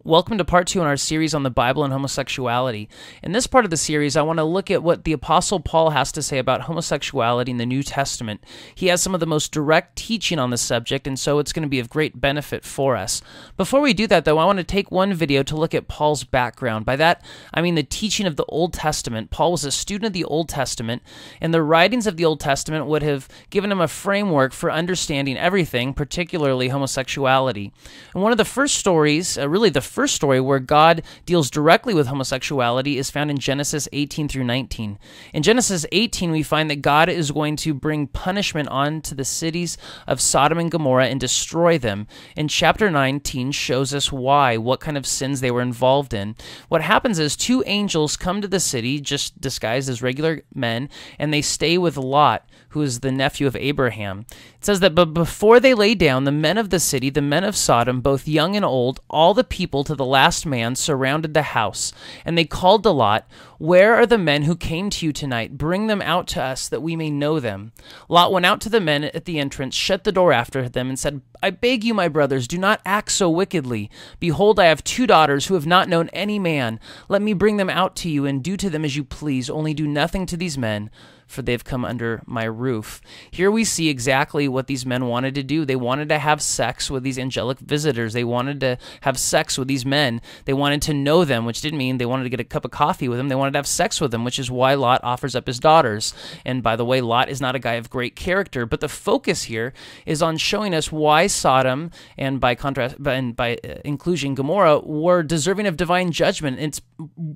Welcome to part 2 in our series on the Bible and homosexuality. In this part of the series, I want to look at what the Apostle Paul has to say about homosexuality in the New Testament. He has some of the most direct teaching on the subject, and so it's going to be of great benefit for us. Before we do that, though, I want to take one video to look at Paul's background. By that, I mean the teaching of the Old Testament. Paul was a student of the Old Testament, and the writings of the Old Testament would have given him a framework for understanding everything, particularly homosexuality. And one of the first stories, really the first story where God deals directly with homosexuality is found in Genesis 18 through 19. In Genesis 18, we find that God is going to bring punishment onto the cities of Sodom and Gomorrah and destroy them. And chapter 19 shows us why, what kind of sins they were involved in. What happens is two angels come to the city, just disguised as regular men, and they stay with Lot, who is the nephew of Abraham. It says that, but before they lay down, the men of the city, the men of Sodom, both young and old, all the people to the last man, surrounded the house. And they called to Lot, "Where are the men who came to you tonight? Bring them out to us, that we may know them." Lot went out to the men at the entrance, shut the door after them, and said, "I beg you, my brothers, do not act so wickedly. Behold, I have 2 daughters who have not known any man. Let me bring them out to you, and do to them as you please. Only do nothing to these men, for they've come under my roof." Here we see exactly what these men wanted to do. They wanted to have sex with these angelic visitors. They wanted to have sex with these men. They wanted to know them, which didn't mean they wanted to get a cup of coffee with them. They wanted to have sex with them, which is why Lot offers up his daughters. And by the way, Lot is not a guy of great character, but the focus here is on showing us why Sodom, and by contrast, and by inclusion, Gomorrah, were deserving of divine judgment. It's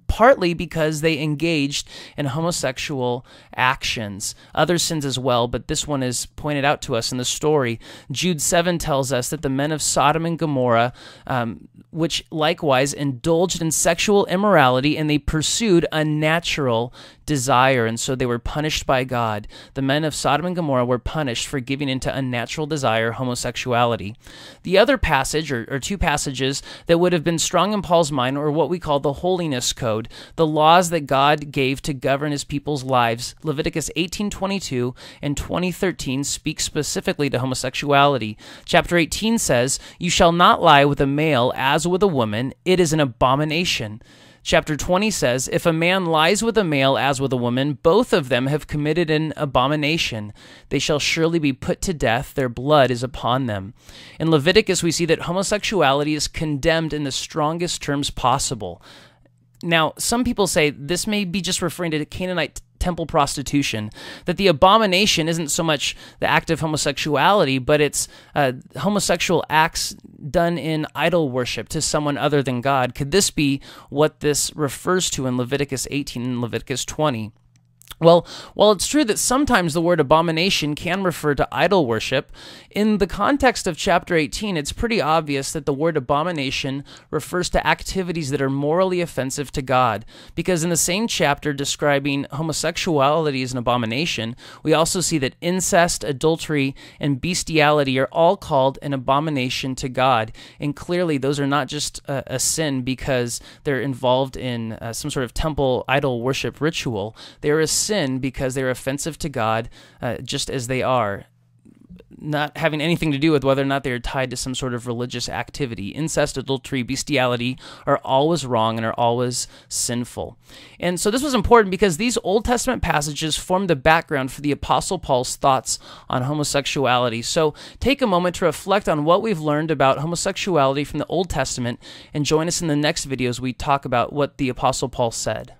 partly because they engaged in homosexual actions, other sins as well, but this one is pointed out to us in the story. Jude 7 tells us that the men of Sodom and Gomorrah, which likewise indulged in sexual immorality, and they pursued unnatural desire, and so they were punished by God. The men of Sodom and Gomorrah were punished for giving into unnatural desire, homosexuality. The other passage, or 2 passages that would have been strong in Paul's mind, are what we call the holiness code, the laws that God gave to govern his people's lives. Leviticus 18:22 and 20:13 speak specifically to homosexuality. Chapter 18 says, "You shall not lie with a male as with a woman. It is an abomination." Chapter 20 says, "If a man lies with a male as with a woman, both of them have committed an abomination. They shall surely be put to death. Their blood is upon them." In Leviticus, we see that homosexuality is condemned in the strongest terms possible. Now, some people say this may be just referring to Canaanite temple prostitution, that the abomination isn't so much the act of homosexuality, but it's homosexual acts done in idol worship to someone other than God. Could this be what this refers to in Leviticus 18 and Leviticus 20? Well, while it's true that sometimes the word abomination can refer to idol worship, in the context of chapter 18, it's pretty obvious that the word abomination refers to activities that are morally offensive to God. Because in the same chapter describing homosexuality as an abomination, we also see that incest, adultery, and bestiality are all called an abomination to God. And clearly, those are not just a sin because they're involved in some sort of temple idol worship ritual. They are a sin because they're offensive to God, just as they are, not having anything to do with whether or not they are tied to some sort of religious activity. Incest, adultery, bestiality are always wrong and are always sinful. And so this was important because these Old Testament passages form the background for the Apostle Paul's thoughts on homosexuality. So take a moment to reflect on what we've learned about homosexuality from the Old Testament, and join us in the next video as we talk about what the Apostle Paul said.